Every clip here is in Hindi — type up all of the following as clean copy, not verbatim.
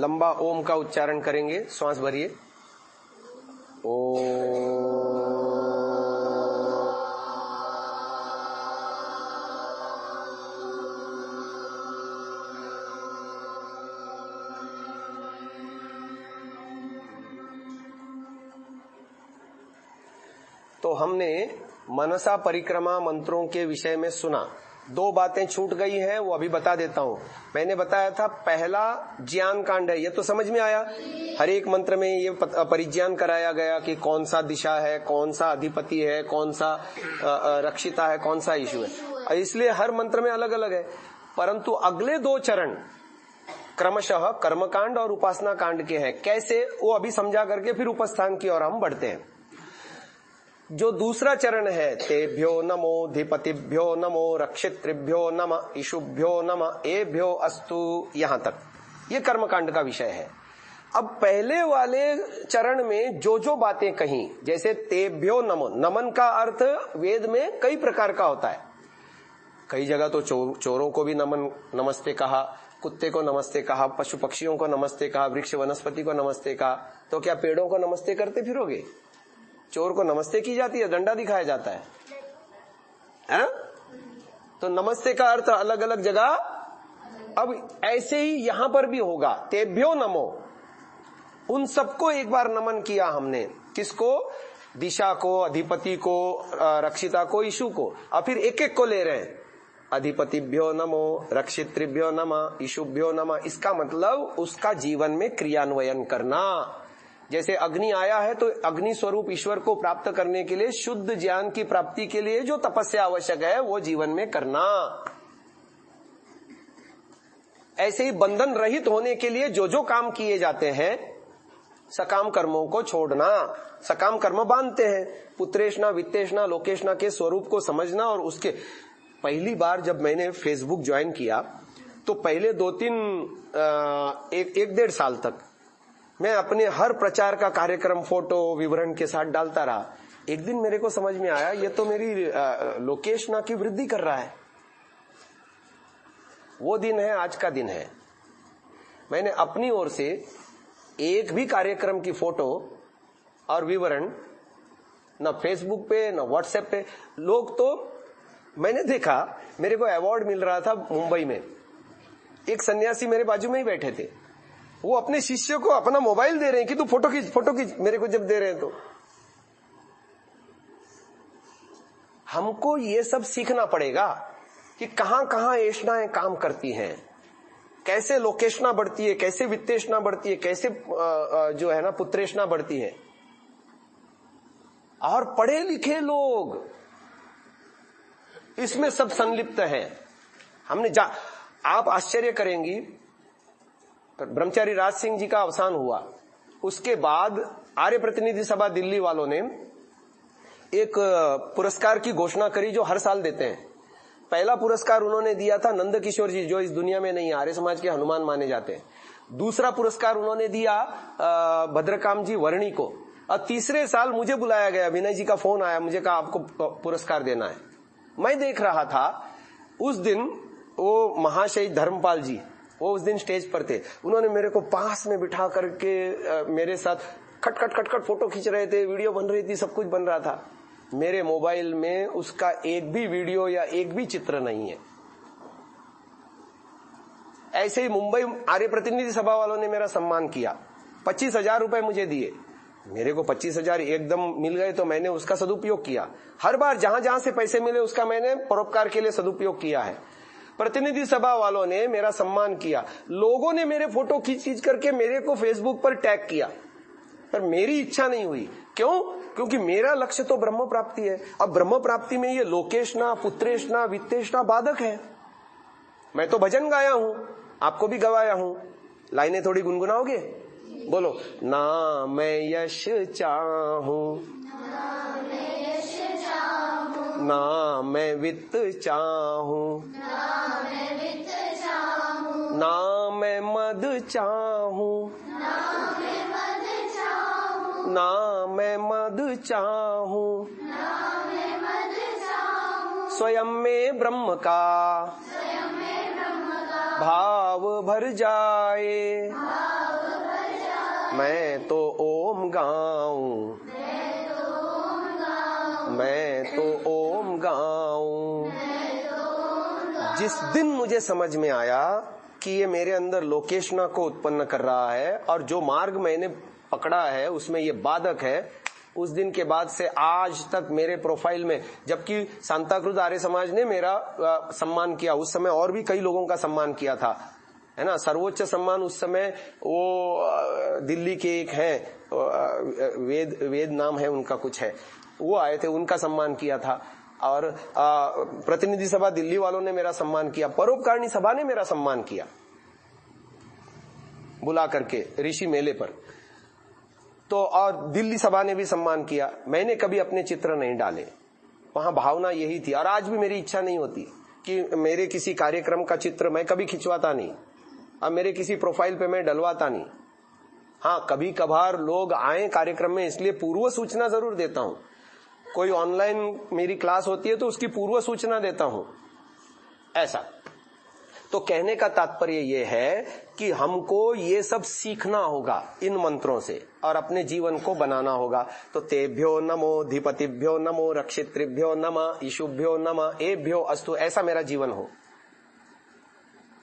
लंबा ओम का उच्चारण करेंगे। श्वास भरिए। ओम। तो हमने मनसा परिक्रमा मंत्रों के विषय में सुना। दो बातें छूट गई हैं, वो अभी बता देता हूं। मैंने बताया था पहला ज्ञान कांड है, ये तो समझ में आया। हर एक मंत्र में ये परिज्ञान कराया गया कि कौन सा दिशा है, कौन सा अधिपति है, कौन सा रक्षिता है, कौन सा ईशु है। इसलिए हर मंत्र में अलग अलग है। परंतु अगले दो चरण क्रमशः कर्मकांड और उपासना कांड के हैं। कैसे, वो अभी समझा करके फिर उपस्थान की ओर हम बढ़ते हैं। जो दूसरा चरण है, तेभ्यो नमो धिपतिभ्यो नमो रक्षितृभ्यो नमः ईशुभ्यो नमः एभ्यो अस्तु, यहां तक ये कर्मकांड का विषय है। अब पहले वाले चरण में जो जो बातें कही, जैसे तेभ्यो नमो, नमन का अर्थ वेद में कई प्रकार का होता है। कई जगह तो चोरों को भी नमन नमस्ते कहा, कुत्ते को नमस्ते कहा, पशु पक्षियों को नमस्ते कहा, वृक्ष वनस्पति को नमस्ते कहा। तो क्या पेड़ों को नमस्ते करते फिरोगे? चोर को नमस्ते की जाती है, डंडा दिखाया जाता है? तो नमस्ते का अर्थ अलग अलग जगह। अब ऐसे ही यहां पर भी होगा, तेभ्यो नमो, उन सबको एक बार नमन किया हमने। किसको? दिशा को, अधिपति को, रक्षिता को, ईशु को। अब फिर एक एक को ले रहे हैं। अधिपतिभ्यो नमो, रक्षितृभ्यो नमः, ईशुभ्यो नमः। इसका मतलब उसका जीवन में क्रियान्वयन करना। जैसे अग्नि आया है तो अग्नि स्वरूप ईश्वर को प्राप्त करने के लिए, शुद्ध ज्ञान की प्राप्ति के लिए जो तपस्या आवश्यक है वो जीवन में करना। ऐसे ही बंधन रहित होने के लिए जो जो काम किए जाते हैं, सकाम कर्मों को छोड़ना। सकाम कर्म बांधते हैं, पुत्रेष्णा वित्तेष्णा लोकेष्णा के स्वरूप को समझना। और उसके पहली बार जब मैंने फेसबुक ज्वाइन किया तो पहले 1-1.5 साल तक मैं अपने हर प्रचार का कार्यक्रम फोटो विवरण के साथ डालता रहा। एक दिन मेरे को समझ में आया, ये तो मेरी लोकेशना की वृद्धि कर रहा है। वो दिन है, आज का दिन है। मैंने अपनी ओर से एक भी कार्यक्रम की फोटो और विवरण न फेसबुक पे न व्हाट्सएप पे, लोग तो मैंने देखा, मेरे को अवार्ड मिल रहा था मुंबई में। एक सन्यासी मेरे बाजू में ही बैठे थे, वो अपने शिष्य को अपना मोबाइल दे रहे हैं कि तू फोटो खींच, मेरे को जब दे रहे हैं तो। हमको ये सब सीखना पड़ेगा कि कहां कहां ऐष्णाएं काम करती हैं, कैसे लोकेशना बढ़ती है, कैसे वित्तेषणा बढ़ती है, कैसे जो है ना पुत्रेषणा बढ़ती है। और पढ़े लिखे लोग इसमें सब संलिप्त हैं। हमने आप आश्चर्य करेंगी, ब्रह्मचारी राज सिंह जी का अवसान हुआ, उसके बाद आर्य प्रतिनिधि सभा दिल्ली वालों ने एक पुरस्कार की घोषणा करी जो हर साल देते हैं। पहला पुरस्कार उन्होंने दिया था नंद किशोर जी, जो इस दुनिया में नहीं, आर्य समाज के हनुमान माने जाते हैं। दूसरा पुरस्कार उन्होंने दिया भद्रकाम जी वर्णी को। और तीसरे साल मुझे बुलाया गया, विनय जी का फोन आया, मुझे कहा आपको पुरस्कार देना है। मैं देख रहा था उस दिन वो महाशय धर्मपाल जी, वो उस दिन स्टेज पर थे। उन्होंने मेरे को पास में बिठा करके मेरे साथ खट खट खट खट फोटो खींच रहे थे, वीडियो बन रही थी, सब कुछ बन रहा था। मेरे मोबाइल में उसका एक भी वीडियो या एक भी चित्र नहीं है। ऐसे ही मुंबई आर्य प्रतिनिधि सभा वालों ने मेरा सम्मान किया, 25,000 रुपए मुझे दिए। मेरे को 25,000 एकदम मिल गए तो मैंने उसका सदुपयोग किया। हर बार जहां जहां से पैसे मिले उसका मैंने परोपकार के लिए सदुपयोग किया है। प्रतिनिधि सभा वालों ने मेरा सम्मान किया, लोगों ने मेरे फोटो खींच करके मेरे को फेसबुक पर टैग किया, पर मेरी इच्छा नहीं हुई। क्यों? क्योंकि मेरा लक्ष्य तो ब्रह्म प्राप्ति है। अब ब्रह्म प्राप्ति में ये लोकेशना, पुत्रेशना, वित्तेशना बाधक है। मैं तो भजन गाया हूं, आपको भी गवाया हूं, लाइनें थोड़ी गुनगुनाओगे? बोलो। ना मैं यश चाहूं, ना मैं वित्त चाहूं, ना मैं मद चाहूं, ना मैं मद चाहूं, स्वयं में ब्रह्म का भाव भर जाए, मैं तो ओम गाऊं, मैं तो ओम गाऊं। जिस दिन मुझे समझ में आया कि ये मेरे अंदर लोकेशना को उत्पन्न कर रहा है और जो मार्ग मैंने पकड़ा है उसमें ये बाधक है, उस दिन के बाद से आज तक मेरे प्रोफाइल में, जबकि सांताक्रूज आर्य समाज ने मेरा सम्मान किया, उस समय और भी कई लोगों का सम्मान किया था, है ना। सर्वोच्च सम्मान उस समय वो दिल्ली के एक हैं, वेद नाम है उनका, कुछ है, वो आए थे, उनका सम्मान किया था। और प्रतिनिधि सभा दिल्ली वालों ने मेरा सम्मान किया, परोपकारिणी सभा ने मेरा सम्मान किया बुला करके ऋषि मेले पर, तो और दिल्ली सभा ने भी सम्मान किया। मैंने कभी अपने चित्र नहीं डाले, वहां भावना यही थी। और आज भी मेरी इच्छा नहीं होती कि मेरे किसी कार्यक्रम का चित्र मैं कभी खिंचवाता नहीं, अब मेरे किसी प्रोफाइल पे मैं डलवाता नहीं। हाँ, कभी कभार लोग आए कार्यक्रम में, इसलिए पूर्व सूचना जरूर देता हूं। कोई ऑनलाइन मेरी क्लास होती है तो उसकी पूर्व सूचना देता हूं, ऐसा। तो कहने का तात्पर्य ये है कि हमको ये सब सीखना होगा इन मंत्रों से और अपने जीवन को बनाना होगा। तो तेभ्यो नमो, धिपतिभ्यो नमो, रक्षितृभ्यो नमः, ईशुभ्यो नमः, एभ्यो अस्तु, ऐसा मेरा जीवन हो।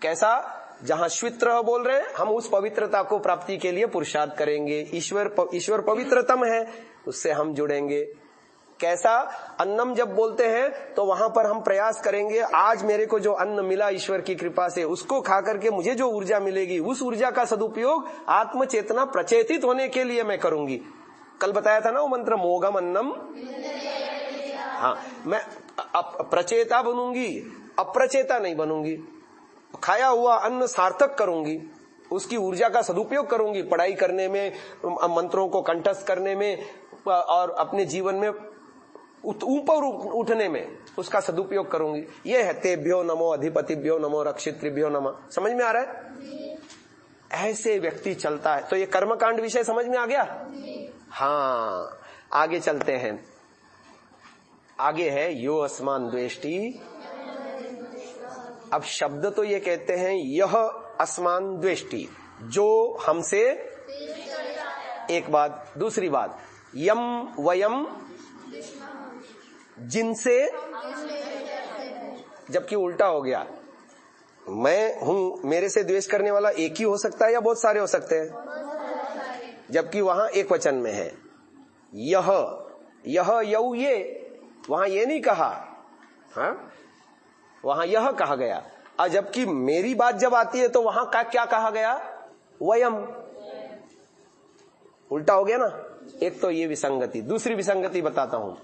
कैसा? जहां श्वित्र बोल रहे हैं, हम उस पवित्रता को प्राप्ति के लिए पुरुषार्थ करेंगे। ईश्वर पवित्रतम है, उससे हम जुड़ेंगे। कैसा? अन्नम जब बोलते हैं तो वहां पर हम प्रयास करेंगे, आज मेरे को जो अन्न मिला ईश्वर की कृपा से, उसको खा करके मुझे जो ऊर्जा मिलेगी, उस ऊर्जा का सदुपयोग आत्म चेतना प्रचेतित होने के लिए मैं करूंगी। कल बताया था ना वो मंत्र, मोगम अन्नम। हाँ, मैं प्रचेता बनूंगी, अप्रचेता नहीं बनूंगी। खाया हुआ अन्न सार्थक करूंगी, उसकी ऊर्जा का सदुपयोग करूंगी, पढ़ाई करने में, मंत्रों को कंठस्थ करने में और अपने जीवन में ऊपर उठने में उसका सदुपयोग करूंगी। ये है तेभ्यो नमो, अधिपतिभ्यो नमो, रक्षितृभ्यो नमः। समझ में आ रहा है? ऐसे व्यक्ति चलता है। तो ये कर्मकांड विषय समझ में आ गया? हाँ, आगे चलते हैं। आगे है यो अस्मान द्वेष्टि। अब शब्द तो ये कहते हैं यह अस्मान द्वेष्टि, जो हमसे, एक बात। दूसरी बात, यम वयम, जिनसे, जबकि उल्टा हो गया। मैं हूं, मेरे से द्वेष करने वाला एक ही हो सकता है या बहुत सारे हो सकते हैं? जबकि वहां एक वचन में है यह यऊ, ये वहां ये नहीं कहा, हाँ, वहां यह कहा गया। और जबकि मेरी बात जब आती है तो वहां का क्या कहा गया? वयम। उल्टा हो गया ना। एक तो ये विसंगति। दूसरी विसंगति बताता हूं।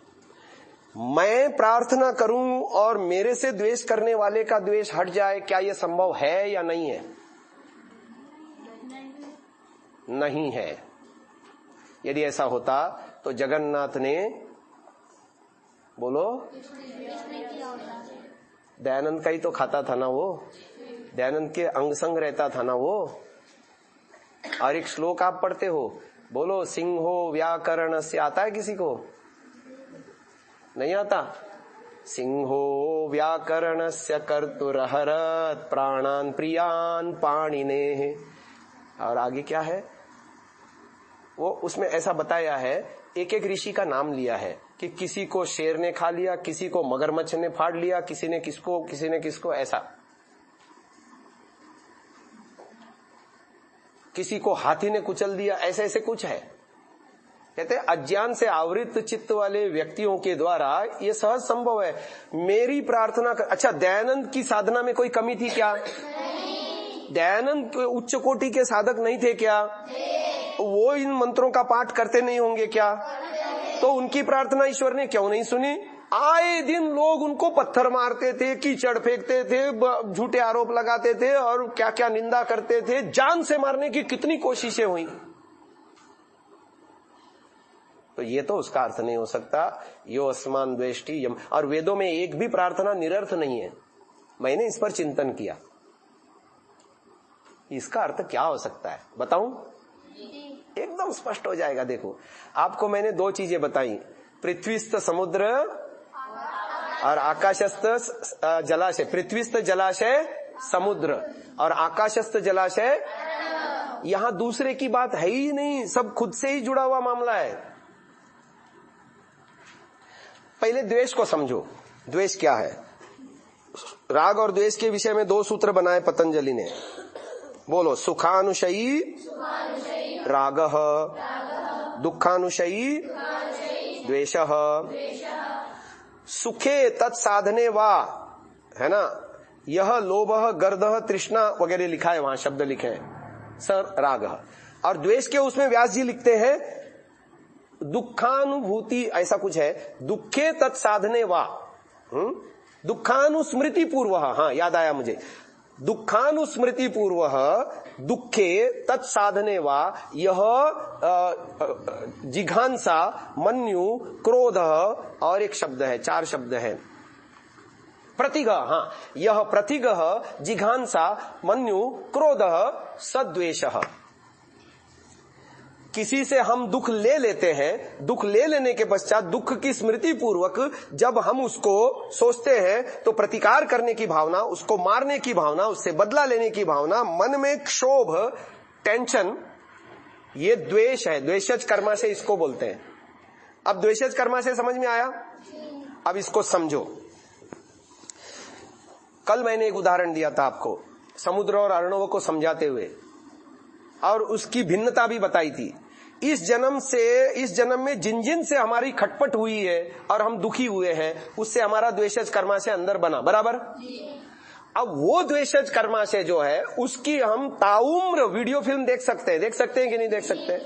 मैं प्रार्थना करूं और मेरे से द्वेष करने वाले का द्वेष हट जाए, क्या यह संभव है या नहीं है? नहीं है। यदि ऐसा होता तो जगन्नाथ ने, बोलो, दयानंद का ही तो खाता था ना वो, दयानंद के अंग संग रहता था ना वो। और एक श्लोक आप पढ़ते हो, बोलो, सिंहो व्याकरण से, आता है किसी को? नहीं आता? सिंहो व्याकरणस्य कर्तुरहरत प्राणान प्रियान पाणिने। और आगे क्या है वो, उसमें ऐसा बताया है, एक एक ऋषि का नाम लिया है कि किसी को शेर ने खा लिया, किसी को मगरमच्छ ने फाड़ लिया, किसी ने किसको, ऐसा। किसी को हाथी ने कुचल दिया, ऐसे ऐसे कुछ है। कहते हैं अज्ञान से आवृत चित्त वाले व्यक्तियों के द्वारा ये सहज संभव है। मेरी प्रार्थना अच्छा, दयानंद की साधना में कोई कमी थी क्या? दयानंद उच्च कोटि के साधक नहीं थे क्या? वो इन मंत्रों का पाठ करते नहीं होंगे क्या? तो उनकी प्रार्थना ईश्वर ने क्यों नहीं सुनी? आए दिन लोग उनको पत्थर मारते थे, कीचड़ फेंकते थे, झूठे आरोप लगाते थे और क्या क्या निंदा करते थे, जान से मारने की कितनी कोशिशें हुई। तो ये तो उसका अर्थ नहीं हो सकता, यो अस्मान द्वेष्टि यम। और वेदों में एक भी प्रार्थना निरर्थ नहीं है। मैंने इस पर चिंतन किया, इसका अर्थ क्या हो सकता है बताऊं? एकदम स्पष्ट हो जाएगा। देखो, आपको मैंने दो चीजें बताई, पृथ्वीस्थ समुद्र और आकाशस्थ जलाशय। पृथ्वीस्थ जलाशय समुद्र और आकाशस्थ जलाशय यहां दूसरे की बात है ही नहीं, सब खुद से ही जुड़ा हुआ मामला है। पहले द्वेष को समझो, द्वेष क्या है। राग और द्वेष के विषय में 2 सूत्र बनाए पतंजलि ने, बोलो। सुखानुशयी रागः, दुखानुशयी द्वेषः। सुखे तत्साधने वा, है ना, यह लोभः गर्दः तृष्णा वगैरह लिखा है, वहां शब्द लिखे हैं सर, रागः। और द्वेष के उसमें व्यास जी लिखते हैं दुखानुभूति, ऐसा कुछ है, दुखे तत्साधने वा, दुखानुस्मृति पूर्व, हाँ याद आया मुझे, दुखानुस्मृति पूर्व दुखे तत्साधने वा यह जिघांसा मन्यु क्रोध, और एक शब्द है, 4 शब्द है, प्रतिगह, हाँ, यह प्रतिगह जिघांसा मन्यु क्रोध सद्वेषः। किसी से हम दुख ले लेते हैं, दुख ले लेने के पश्चात दुख की स्मृति पूर्वक जब हम उसको सोचते हैं तो प्रतिकार करने की भावना, उसको मारने की भावना, उससे बदला लेने की भावना, मन में क्षोभ, टेंशन, ये द्वेष है। द्वेषज कर्मा से इसको बोलते हैं। अब द्वेषज कर्मा से समझ में आया? अब इसको समझो। कल मैंने एक उदाहरण दिया था आपको समुद्र और अर्णव को समझाते हुए, और उसकी भिन्नता भी बताई थी। इस जन्म में जिन जिन से हमारी खटपट हुई है और हम दुखी हुए हैं, उससे हमारा द्वेषज कर्मा से अंदर बना, बराबर। अब वो द्वेषज कर्मा से जो है उसकी हम ताउम्र वीडियो फिल्म देख सकते हैं कि नहीं देख सकते?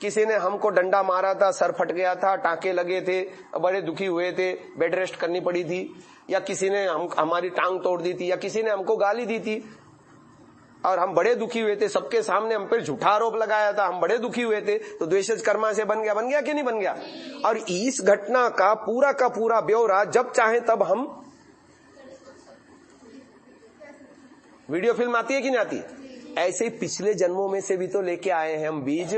किसी ने हमको डंडा मारा था, सर फट गया था, टांके लगे थे, बड़े दुखी हुए थे, बेड रेस्ट करनी पड़ी थी, या किसी ने हमारी टांग तोड़ दी थी, या किसी ने हमको गाली दी थी और हम बड़े दुखी हुए थे, सबके सामने हम पे झूठा आरोप लगाया था, हम बड़े दुखी हुए थे, तो द्वेषज कर्मा से बन गया कि नहीं बन गया? और इस घटना का पूरा ब्यौरा जब चाहे तब हम, वीडियो फिल्म आती है कि नहीं आती? ऐसे ही पिछले जन्मों में से भी तो लेके आए हैं हम बीज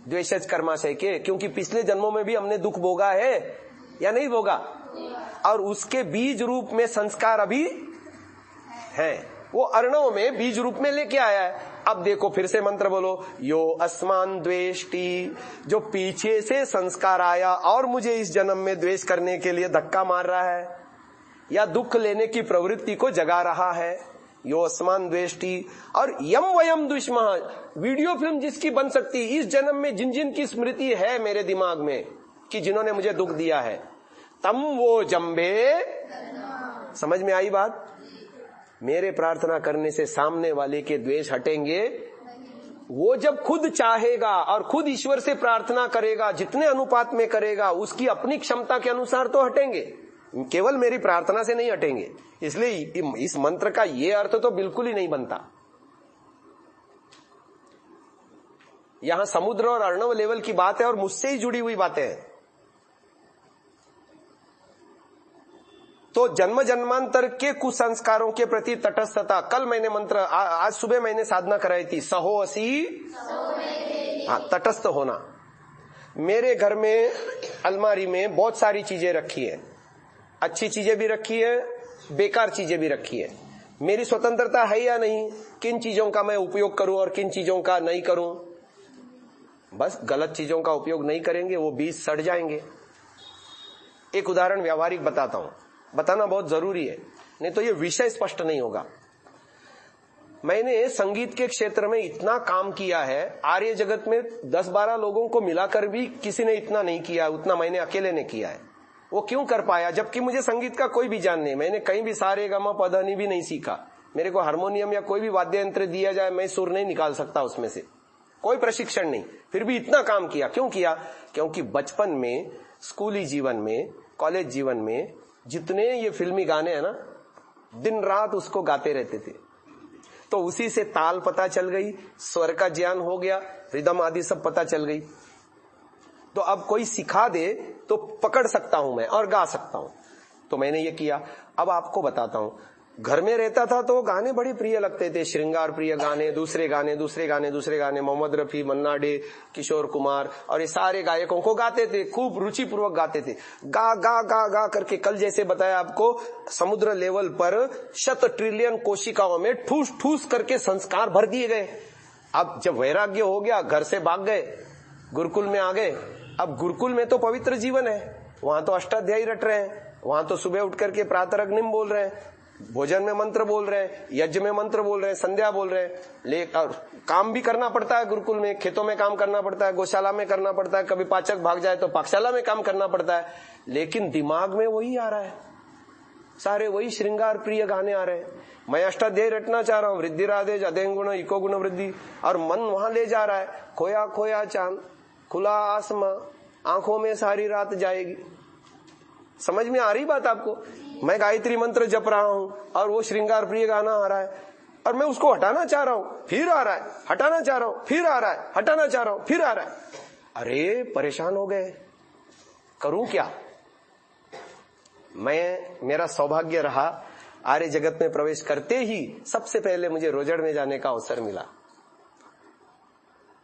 द्वेषज कर्मा से के, क्योंकि पिछले जन्मों में भी हमने दुख भोगा है या नहीं भोगा, और उसके बीज रूप में संस्कार अभी है, वो अर्णव में बीज रूप में लेके आया है। अब देखो फिर से मंत्र बोलो, यो अस्मान द्वेष्टि, जो पीछे से संस्कार आया और मुझे इस जन्म में द्वेष करने के लिए धक्का मार रहा है या दुख लेने की प्रवृत्ति को जगा रहा है, यो अस्मान द्वेष्टि। और यम वयम दुष्मः, वीडियो फिल्म जिसकी बन सकती, इस जन्म में जिन जिन की स्मृति है मेरे दिमाग में कि जिन्होंने मुझे दुख दिया है, तम वो जम्बे। समझ में आई बात? मेरे प्रार्थना करने से सामने वाले के द्वेष हटेंगे? वो जब खुद चाहेगा और खुद ईश्वर से प्रार्थना करेगा, जितने अनुपात में करेगा उसकी अपनी क्षमता के अनुसार तो हटेंगे, केवल मेरी प्रार्थना से नहीं हटेंगे। इसलिए इस मंत्र का ये अर्थ तो बिल्कुल ही नहीं बनता। यहां समुद्र और अर्णव लेवल की बात है और मुझसे ही जुड़ी हुई बातें हैं। तो जन्म जन्मांतर के कुसंस्कारों के प्रति तटस्थता, कल मैंने मंत्र, आज सुबह मैंने साधना कराई थी, सहो असी, हाँ, तटस्थ होना। मेरे घर में अलमारी में बहुत सारी चीजें रखी है, अच्छी चीजें भी रखी है, बेकार चीजें भी रखी है। मेरी स्वतंत्रता है या नहीं, किन चीजों का मैं उपयोग करूं और किन चीजों का नहीं करूं? बस गलत चीजों का उपयोग नहीं करेंगे, वो बीज सड़ जाएंगे। एक उदाहरण व्यावहारिक बताता हूं, बताना बहुत जरूरी है, नहीं तो ये विषय स्पष्ट नहीं होगा। मैंने संगीत के क्षेत्र में इतना काम किया है, आर्य जगत में 10-12 लोगों को मिलाकर भी किसी ने इतना नहीं किया, उतना मैंने अकेले ने किया है। वो क्यों कर पाया? जबकि मुझे संगीत का कोई भी ज्ञान नहीं, मैंने कहीं भी सारे गमा पधनी भी नहीं सीखा। मेरे को हारमोनियम या कोई भी वाद्य यंत्र दिया जाए, मैं सुर नहीं निकाल सकता उसमें से, कोई प्रशिक्षण नहीं, फिर भी इतना काम किया। क्यों किया? क्योंकि बचपन में, स्कूली जीवन में, कॉलेज जीवन में जितने ये फिल्मी गाने हैं ना, दिन रात उसको गाते रहते थे। तो उसी से ताल पता चल गई, स्वर का ज्ञान हो गया, रिदम आदि सब पता चल गई। तो अब कोई सिखा दे तो पकड़ सकता हूं मैं और गा सकता हूं, तो मैंने ये किया। अब आपको बताता हूं, घर में रहता था तो गाने बड़े प्रिय लगते थे, श्रृंगार प्रिय गाने, दूसरे गाने, मोहम्मद रफी, मन्ना डे, किशोर कुमार और ये सारे गायकों को गाते थे, खूब रुचि पूर्वक गाते थे। गा गा गा गा करके, कल जैसे बताया आपको, समुद्र लेवल पर 100 ट्रिलियन कोशिकाओं में ठूस ठूस करके संस्कार भर दिए गए। अब जब वैराग्य हो गया, घर से भाग गए, गुरुकुल में आ गए। अब गुरुकुल में तो पवित्र जीवन है, वहां तो अष्टाध्यायी रट रहे हैं, वहां तो सुबह उठ करके प्रातः अग्निम बोल रहे हैं, भोजन में मंत्र बोल रहे हैं, यज्ञ में मंत्र बोल रहे हैं, संध्या बोल रहे हैं। लेकिन काम भी करना पड़ता है गुरुकुल में, खेतों में काम करना पड़ता है, गौशाला में करना पड़ता है, कभी पाचक भाग जाए तो पाकशाला में काम करना पड़ता है। लेकिन दिमाग में वही आ रहा है, सारे वही श्रृंगार प्रिय गाने आ रहे हैं। मैं अष्टाध्यायी रटना चाह रहा हूँ, वृद्धि राधेज अध्ययन गुण इको गुण वृद्धि, और मन वहां ले जा रहा है, खोया खोया चांद, खुला आसमां, आंखों में सारी रात जाएगी। समझ में आ रही बात आपको? मैं गायत्री मंत्र जप रहा हूं और वो श्रृंगार प्रिय गाना आ रहा है, और मैं उसको हटाना चाह रहा हूं, फिर आ रहा है, हटाना चाह रहा हूं, फिर आ रहा है, हटाना चाह रहा हूं, फिर आ रहा है। अरे परेशान हो गए, करूं क्या? मेरा सौभाग्य रहा, आर्य जगत में प्रवेश करते ही सबसे पहले मुझे रोजड़ में जाने का अवसर मिला,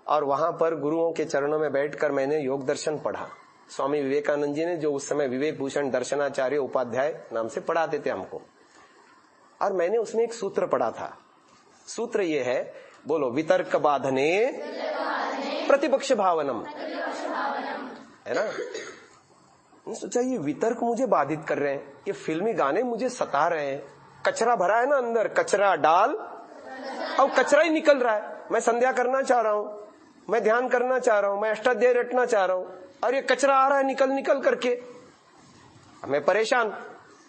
और वहां पर गुरुओं के चरणों में बैठकर मैंने योग दर्शन पढ़ा। स्वामी विवेकानंद जी ने, जो उस समय विवेक भूषण दर्शनाचार्य उपाध्याय नाम से पढ़ाते थे हमको, और मैंने उसमें एक सूत्र पढ़ा था। सूत्र ये है, बोलो, वितर्क बाधने प्रतिपक्ष भावनम, है ना? सोचा ये वितर्क मुझे बाधित कर रहे हैं, ये फिल्मी गाने मुझे सता रहे हैं, कचरा भरा है ना अंदर, कचरा डाल, अब कचरा ही निकल रहा है। मैं संध्या करना चाह रहा हूं, मैं ध्यान करना चाह रहा हूं, मैं अष्टाध्यायी रटना चाह रहा हूं, और ये कचरा आ रहा है निकल निकल करके, मैं परेशान।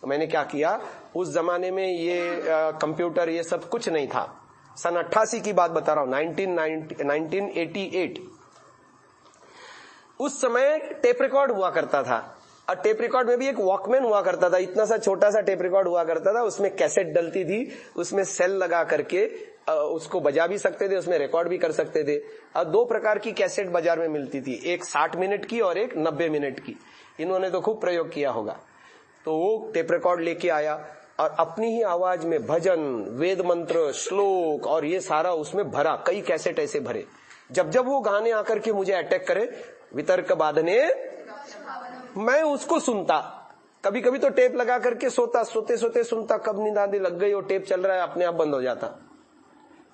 तो मैंने क्या किया, उस जमाने में ये कंप्यूटर ये सब कुछ नहीं था, सन 88 की बात बता रहा हूं, 1988। उस समय टेप रिकॉर्ड हुआ करता था, और टेप रिकॉर्ड में भी एक वॉकमैन हुआ करता था, इतना सा छोटा सा टेप रिकॉर्ड हुआ करता था, उसमें कैसेट डलती थी, उसमें सेल लगा करके उसको बजा भी सकते थे, उसमें रिकॉर्ड भी कर सकते थे। और 2 प्रकार की कैसेट बाजार में मिलती थी, एक 60 मिनट की और एक 90 मिनट की। इन्होंने तो खूब प्रयोग किया होगा। तो वो टेप रिकॉर्ड लेके आया और अपनी ही आवाज में भजन, वेद मंत्र, श्लोक और ये सारा उसमें भरा, कई कैसेट ऐसे भरे। जब जब वो गाने आकर के मुझे अटैक करे, वितर्क बाधने, मैं उसको सुनता। कभी कभी तो टेप लगा करके सोता, सोते सोते सुनता, कब नींद आने लग गई, वो टेप चल रहा है, अपने आप बंद हो जाता।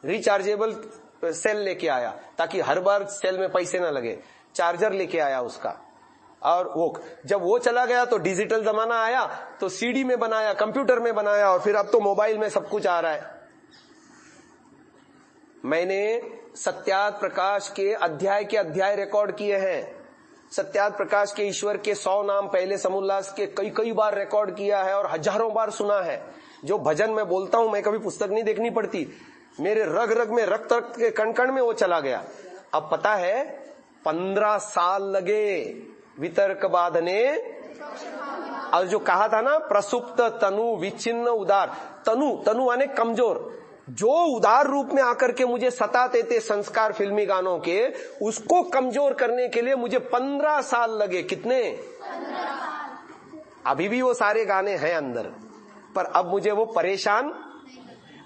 रिचार्जेबल सेल लेके आया ताकि हर बार सेल में पैसे ना लगे, चार्जर लेके आया उसका। और वो जब वो चला गया तो डिजिटल जमाना आया, तो सीडी में बनाया, कंप्यूटर में बनाया, और फिर अब तो मोबाइल में सब कुछ आ रहा है। मैंने सत्यार्थ प्रकाश के अध्याय रिकॉर्ड किए हैं। सत्यार्थ प्रकाश के ईश्वर के 100 नाम पहले समोल्लास के कई बार रिकॉर्ड किया है और हजारों बार सुना है। जो भजन मैं बोलता हूं, मैं कभी पुस्तक नहीं देखनी पड़ती, मेरे रग रग में, रक्त रक्त के कण कण में वो चला गया। अब पता है 15 साल लगे वितर्क बाधने। और जो कहा था ना, प्रसुप्त तनु विचिन्न उदार, तनु आने कमजोर, जो उदार रूप में आकर के मुझे सताते थे संस्कार फिल्मी गानों के, उसको कमजोर करने के लिए मुझे 15 साल लगे। कितने? 15 साल। अभी भी वो सारे गाने हैं अंदर, पर अब मुझे वो परेशान।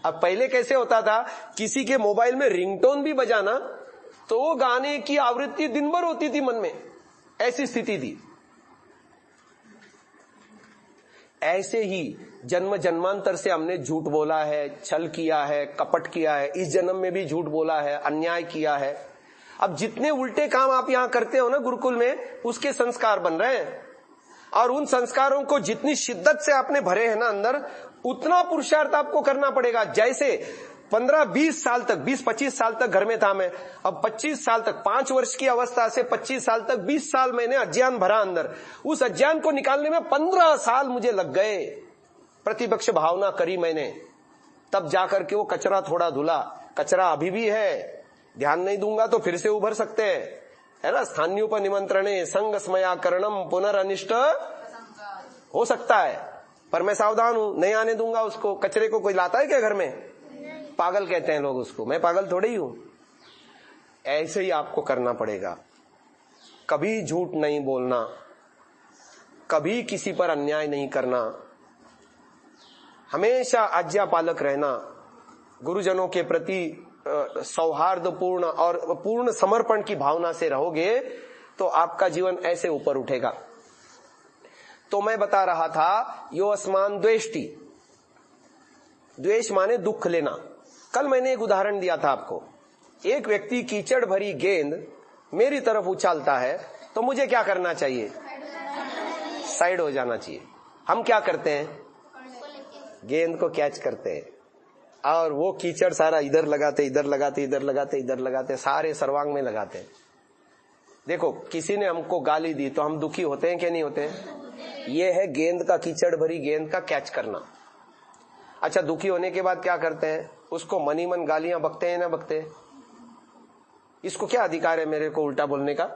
अब पहले कैसे होता था, किसी के मोबाइल में रिंगटोन भी बजाना तो वो गाने की आवृत्ति दिन भर होती थी मन में, ऐसी स्थिति थी। ऐसे ही जन्म जन्मांतर से हमने झूठ बोला है, छल किया है, कपट किया है, इस जन्म में भी झूठ बोला है, अन्याय किया है। अब जितने उल्टे काम आप यहां करते हो ना गुरुकुल में, उसके संस्कार बन रहे हैं, और उन संस्कारों को जितनी शिद्दत से आपने भरे हैं ना अंदर, उतना पुरुषार्थ आपको करना पड़ेगा। जैसे 15-20 साल तक, 20-25 साल तक घर में था मैं, अब 25 साल तक, 5 वर्ष की अवस्था से 25 साल तक 20 साल मैंने अज्ञान भरा अंदर। उस अज्ञान को निकालने में 15 साल मुझे लग गए। प्रतिपक्ष भावना करी मैंने, तब जाकर के वो कचरा थोड़ा धुला। कचरा अभी भी है, ध्यान नहीं दूंगा तो फिर से उभर सकते हैं, है ना। स्थान्योप निमंत्रणे संग स्मयाकरणम पुनरअनिष्ट हो सकता है, पर मैं सावधान हूं, नहीं आने दूंगा उसको। कचरे को कोई लाता है क्या घर में? पागल कहते हैं लोग उसको, मैं पागल थोड़ी हूं। ऐसे ही आपको करना पड़ेगा। कभी झूठ नहीं बोलना, कभी किसी पर अन्याय नहीं करना, हमेशा आज्ञा पालक रहना, गुरुजनों के प्रति सौहार्दपूर्ण और पूर्ण समर्पण की भावना से रहोगे तो आपका जीवन ऐसे ऊपर उठेगा। तो मैं बता रहा था, यो अस्मान द्वेष्टि, द्वेष माने दुख लेना। कल मैंने एक उदाहरण दिया था आपको, एक व्यक्ति कीचड़ भरी गेंद मेरी तरफ उछालता है तो मुझे क्या करना चाहिए? साइड हो जाना चाहिए। हम क्या करते हैं? गेंद को कैच करते हैं और वो कीचड़ सारा इधर लगाते, इधर लगाते, इधर लगाते, इधर लगाते, सारे सर्वांग में लगाते हैं। देखो, किसी ने हमको गाली दी तो हम दुखी होते हैं कि नहीं होते हैं? ये है गेंद का, कीचड़ भरी गेंद का कैच करना। अच्छा, दुखी होने के बाद क्या करते हैं? उसको मनी मन गालियां बकते हैं ना बकते? इसको क्या अधिकार है मेरे को उल्टा बोलने का?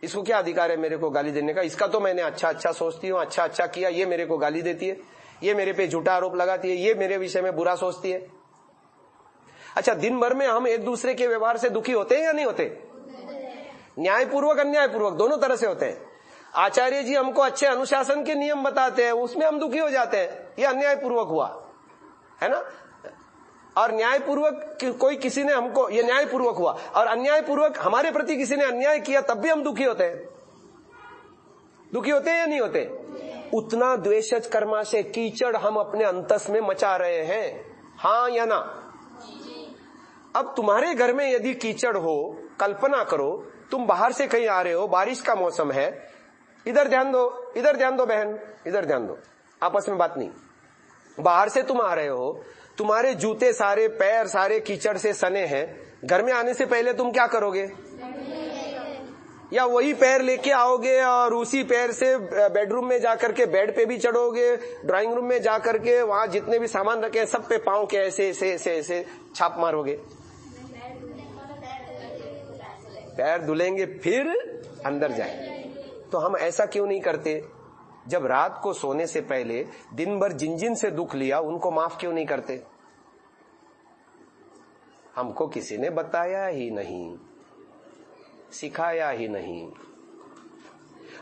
इसको क्या अधिकार है मेरे को गाली देने का? इसका तो मैंने अच्छा अच्छा सोचती हूँ, अच्छा अच्छा किया, ये मेरे को गाली देती है, ये मेरे पे झूठा आरोप लगाती है, ये मेरे विषय में बुरा सोचती है। अच्छा, दिन भर में हम एक दूसरे के व्यवहार से दुखी होते हैं या नहीं होते? न्यायपूर्वक अन्यायपूर्वक दोनों तरह से होते हैं। आचार्य जी हमको अच्छे अनुशासन के नियम बताते हैं, उसमें हम दुखी हो जाते हैं, ये अन्यायपूर्वक हुआ, है ना। और न्यायपूर्वक कोई किसी ने हमको, ये न्यायपूर्वक हुआ, और अन्यायपूर्वक हमारे प्रति किसी ने अन्याय किया तब भी हम दुखी होते हैं। दुखी होते हैं या नहीं होते? उतना द्वेषज कर्मा से कीचड़ हम अपने अंतस में मचा रहे हैं, हाँ या ना? अब तुम्हारे घर में यदि कीचड़ हो, कल्पना करो तुम बाहर से कहीं आ रहे हो, बारिश का मौसम है, इधर ध्यान दो, इधर ध्यान दो बहन, इधर ध्यान दो, आपस में बात नहीं। बाहर से तुम आ रहे हो, तुम्हारे जूते सारे, पैर सारे कीचड़ से सने हैं, घर में आने से पहले तुम क्या करोगे? या वही पैर लेके आओगे और उसी पैर से बेडरूम में जाकर के बेड पे भी चढ़ोगे, ड्राइंग रूम में जाकर के वहां जितने भी सामान रखे हैं सब पे पांव के ऐसे ऐसे ऐसे ऐसे छाप मारोगे? पैर धुलेंगे फिर अंदर जाएंगे। तो हम ऐसा क्यों नहीं करते? जब रात को सोने से पहले दिन भर जिन जिन से दुख लिया उनको माफ क्यों नहीं करते? हमको किसी ने बताया ही नहीं, सिखाया ही नहीं।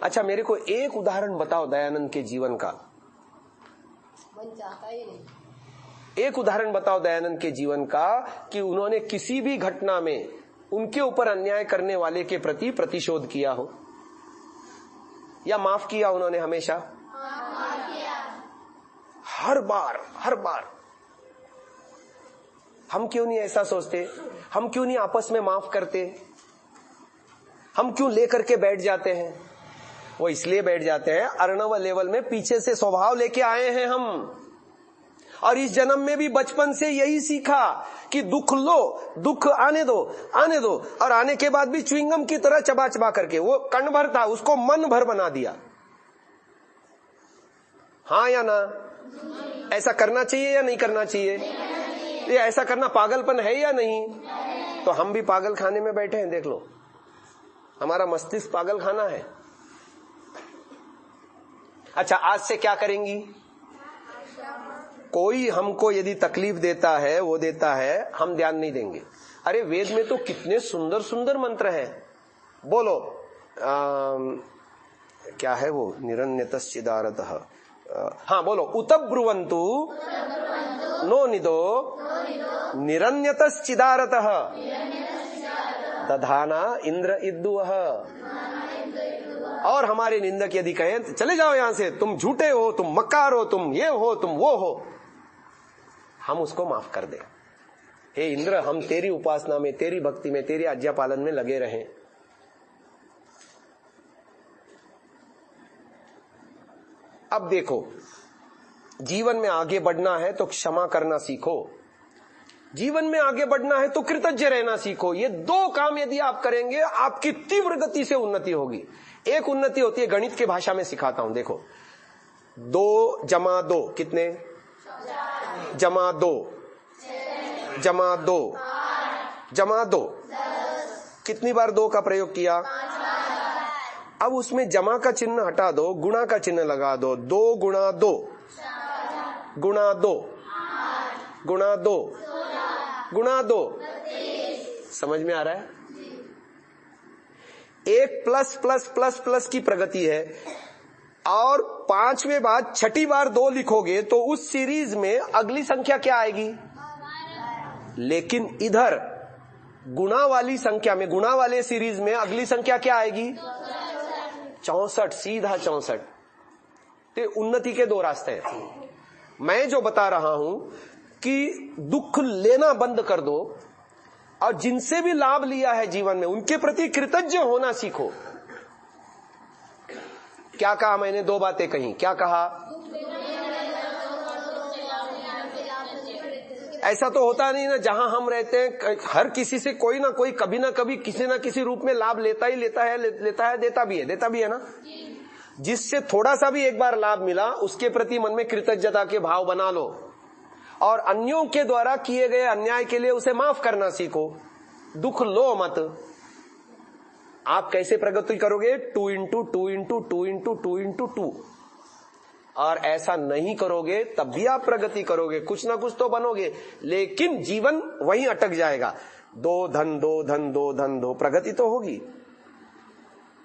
अच्छा, मेरे को एक उदाहरण बताओ दयानंद के जीवन का। एक उदाहरण बताओ दयानंद के जीवन का कि उन्होंने किसी भी घटना में उनके ऊपर अन्याय करने वाले के प्रति प्रतिशोध किया हो, या माफ किया उन्होंने हमेशा? हर बार हर बार। हम क्यों नहीं ऐसा सोचते? हम क्यों नहीं आपस में माफ करते? हम क्यों लेकर के बैठ जाते हैं? वो इसलिए बैठ जाते हैं, अर्णव लेवल में पीछे से स्वभाव लेके आए हैं हम, और इस जन्म में भी बचपन से यही सीखा कि दुख लो, दुख आने दो, आने दो, और आने के बाद भी च्युइंगम की तरह चबा चबा करके, वो कण भर था उसको मन भर बना दिया, हाँ या ना? ऐसा करना चाहिए या नहीं करना चाहिए? ये ऐसा करना पागलपन है या नहीं? तो हम भी पागल खाने में बैठे हैं, देख लो, हमारा मस्तिष्क पागल खाना है। अच्छा, आज से क्या करेंगी? कोई हमको यदि तकलीफ देता है, वो देता है, हम ध्यान नहीं देंगे। अरे वेद में तो कितने सुंदर सुंदर मंत्र हैं, बोलो। क्या है वो? निरन्यतश्चिदारतः, हाँ बोलो। उतब्रुवन्तु नो निदो निरन्यतश्चिदारतः दधाना इंद्र इद्दुवः। और हमारे निंदक यदि कहें चले जाओ यहां से, तुम झूठे हो, तुम मक्कार हो, तुम ये हो, तुम वो हो, हम उसको माफ कर दें। हे इंद्र, हम तेरी उपासना में, तेरी भक्ति में, तेरी आज्ञा पालन में लगे रहें। अब देखो, जीवन में आगे बढ़ना है तो क्षमा करना सीखो, जीवन में आगे बढ़ना है तो कृतज्ञ रहना सीखो। ये दो काम यदि आप करेंगे, आपकी तीव्र गति से उन्नति होगी। एक उन्नति होती है, गणित की भाषा में सिखाता हूं, देखो, 2 जमा 2 कितने? जमा 2 जमा 2 जमा 2, कितनी बार 2 का प्रयोग किया? अब उसमें जमा का चिन्ह हटा दो, गुणा का चिन्ह लगा दो। 2 गुणा 2 गुणा 2 गुणा 2 गुणा 2, समझ में आ रहा है? एक प्लस प्लस प्लस प्लस की प्रगति है, और 5वें बाद 6ठी बार 2 लिखोगे तो उस सीरीज में अगली संख्या क्या आएगी? लेकिन इधर गुणा वाली संख्या में, गुणा वाले सीरीज में अगली संख्या क्या आएगी? 64, सीधा 64। तो उन्नति के 2 रास्ते हैं। मैं जो बता रहा हूं कि दुख लेना बंद कर दो, और जिनसे भी लाभ लिया है जीवन में उनके प्रति कृतज्ञ होना सीखो। क्या कहा मैंने? 2 बातें कही। क्या कहा? ऐसा तो होता नहीं ना, जहां हम रहते हैं हर किसी से कोई ना कोई कभी ना कभी किसी ना किसी रूप में लाभ लेता ही लेता है, देता भी है ना। जिससे थोड़ा सा भी एक बार लाभ मिला उसके प्रति मन में कृतज्ञता के भाव बना लो और अन्यों के द्वारा किए गए अन्याय के लिए उसे माफ करना सीखो। दुख लो मत। आप कैसे प्रगति करोगे? 2 इंटू 2 इंटू 2 इंटू 2 इंटू 2। और ऐसा नहीं करोगे तब भी आप प्रगति करोगे, कुछ ना कुछ तो बनोगे, लेकिन जीवन वहीं अटक जाएगा। 2 धन 2 धन 2 धन 2, प्रगति तो होगी।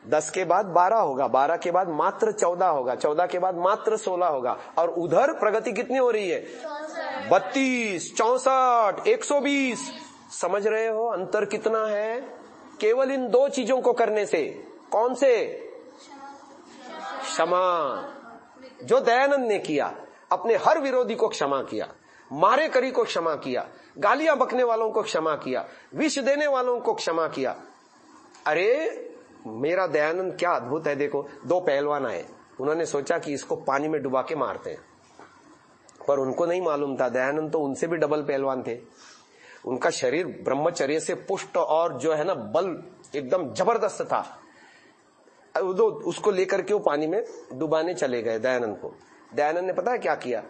10 के बाद 12 होगा, 12 के बाद मात्र 14 होगा, 14 के बाद मात्र 16 होगा। और उधर प्रगति कितनी हो रही है? 32, 64, 120। समझ रहे हो अंतर कितना है? केवल इन 2 चीजों को करने से। कौन से? क्षमा। जो दयानंद ने किया, अपने हर विरोधी को क्षमा किया, मारे करी को क्षमा किया, गालियां बकने वालों को क्षमा किया, विष देने वालों को क्षमा किया। अरे मेरा दयानंद क्या अद्भुत है। देखो 2 पहलवान आए, उन्होंने सोचा कि इसको पानी में डुबा के मारते हैं, पर उनको नहीं मालूम था दयानंद तो उनसे भी डबल पहलवान थे। उनका शरीर ब्रह्मचर्य से पुष्ट और जो है ना बल एकदम जबरदस्त था। उसको लेकर के वो पानी में डुबाने चले गए दयानंद को। दयानंद ने पता है क्या किया?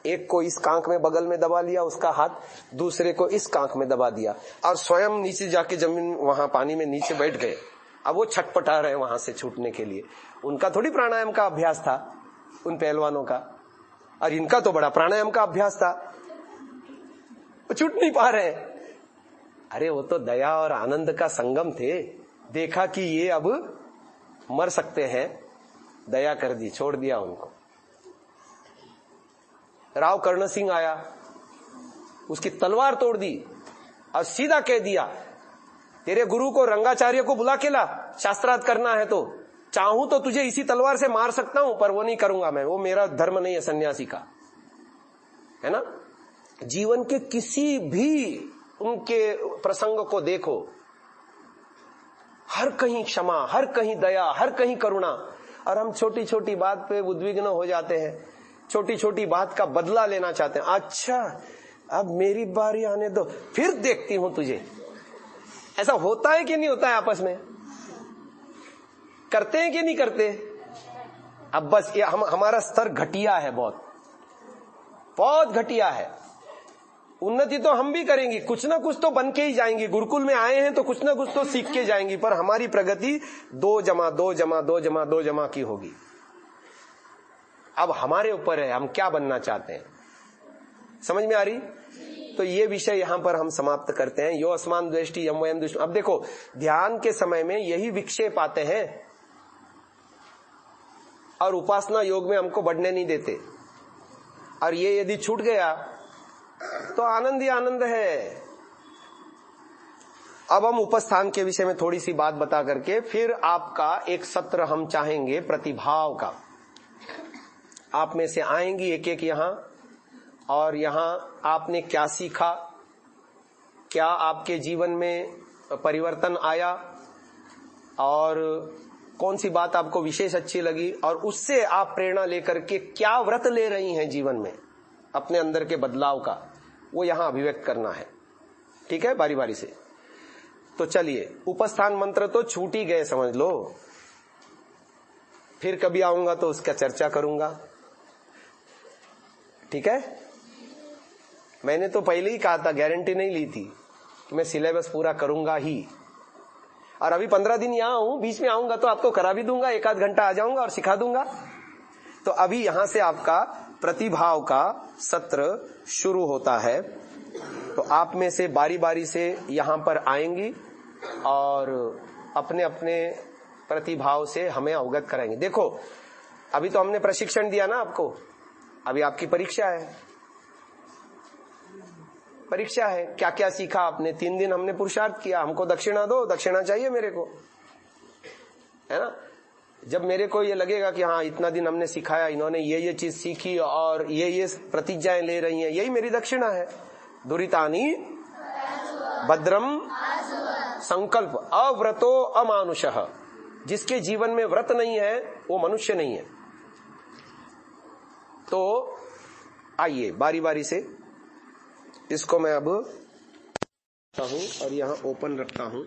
एक को इस कांख में बगल में दबा लिया उसका हाथ, दूसरे को इस कांख में दबा दिया और स्वयं नीचे जाके जमीन वहां पानी में नीचे बैठ गए। अब वो छटपटा रहे वहां से छूटने के लिए। उनका थोड़ी प्राणायाम का अभ्यास था उन पहलवानों का, और इनका तो बड़ा प्राणायाम का अभ्यास था, वो छूट नहीं पा रहे। अरे वो तो दया और आनंद का संगम थे। देखा कि ये अब मर सकते हैं, दया कर दी, छोड़ दिया उनको। राव कर्ण सिंह आया, उसकी तलवार तोड़ दी और सीधा कह दिया तेरे गुरु को रंगाचार्य को बुला के ला, शास्त्रार्थ करना है तो चाहूं तो तुझे इसी तलवार से मार सकता हूं, पर वो नहीं करूंगा मैं, वो मेरा धर्म नहीं है सन्यासी का, है ना। जीवन के किसी भी उनके प्रसंग को देखो, हर कहीं क्षमा, हर कहीं दया, हर कहीं करुणा। और हम छोटी छोटी बात पे उद्विग्न हो जाते हैं, छोटी छोटी बात का बदला लेना चाहते हैं। अच्छा अब मेरी बारी आने दो, फिर देखती हूं तुझे। ऐसा होता है कि नहीं होता है? आपस में करते हैं कि नहीं करते? अब बस ये हमारा स्तर घटिया है, बहुत घटिया है। उन्नति तो हम भी करेंगे, कुछ ना कुछ तो बन के ही जाएंगे। गुरुकुल में आए हैं तो कुछ ना कुछ तो सीख के जाएंगी, पर हमारी प्रगति 2 जमा 2 जमा 2 जमा 2 जमा की होगी। अब हमारे ऊपर है हम क्या बनना चाहते हैं। समझ में आ रही? तो ये विषय यहां पर हम समाप्त करते हैं। यो अस्मान द्वेष्टि यम वयम दुष्ट। अब देखो ध्यान के समय में यही विक्षेप आते हैं और उपासना योग में हमको बढ़ने नहीं देते, और ये यदि छूट गया तो आनंद ही आनंद है। अब हम उपस्थान के विषय में थोड़ी सी बात बता करके फिर आपका एक सत्र हम चाहेंगे प्रतिभाव का। आप में से आएंगी एक एक यहां, और यहां आपने क्या सीखा, क्या आपके जीवन में परिवर्तन आया, और कौन सी बात आपको विशेष अच्छी लगी, और उससे आप प्रेरणा लेकर के क्या व्रत ले रही हैं जीवन में अपने अंदर के बदलाव का, वो यहां अभिव्यक्त करना है। ठीक है, बारी बारी से। तो चलिए, उपस्थान मंत्र तो छूट ही गए समझ लो, फिर कभी आऊंगा तो उसका चर्चा करूंगा। ठीक है, मैंने तो पहले ही कहा था, गारंटी नहीं ली थी कि मैं सिलेबस पूरा करूंगा ही। और अभी 15 दिन यहां हूं, बीच में आऊंगा तो आपको करा भी दूंगा, 1 आध घंटा आ जाऊंगा और सिखा दूंगा। तो अभी यहां से आपका प्रतिभाव का सत्र शुरू होता है। तो आप में से बारी बारी से यहां पर आएंगी और अपने अपने प्रतिभाव से हमें अवगत कराएंगे। देखो अभी तो हमने प्रशिक्षण दिया ना आपको, अभी आपकी परीक्षा है। परीक्षा है, क्या क्या सीखा आपने? 3 दिन हमने पुरुषार्थ किया, हमको दक्षिणा दो, दक्षिणा चाहिए मेरे को, है ना। जब मेरे को ये लगेगा कि हाँ इतना दिन हमने सिखाया, इन्होंने ये चीज सीखी और ये प्रतिज्ञाएं ले रही हैं, यही मेरी दक्षिणा है। दुरितानी भद्रम संकल्प। अव्रतो अमानुषः, जिसके जीवन में व्रत नहीं है वो मनुष्य नहीं है। तो आइए बारी बारी से इसको मैं अब और यहां ओपन रखता हूं।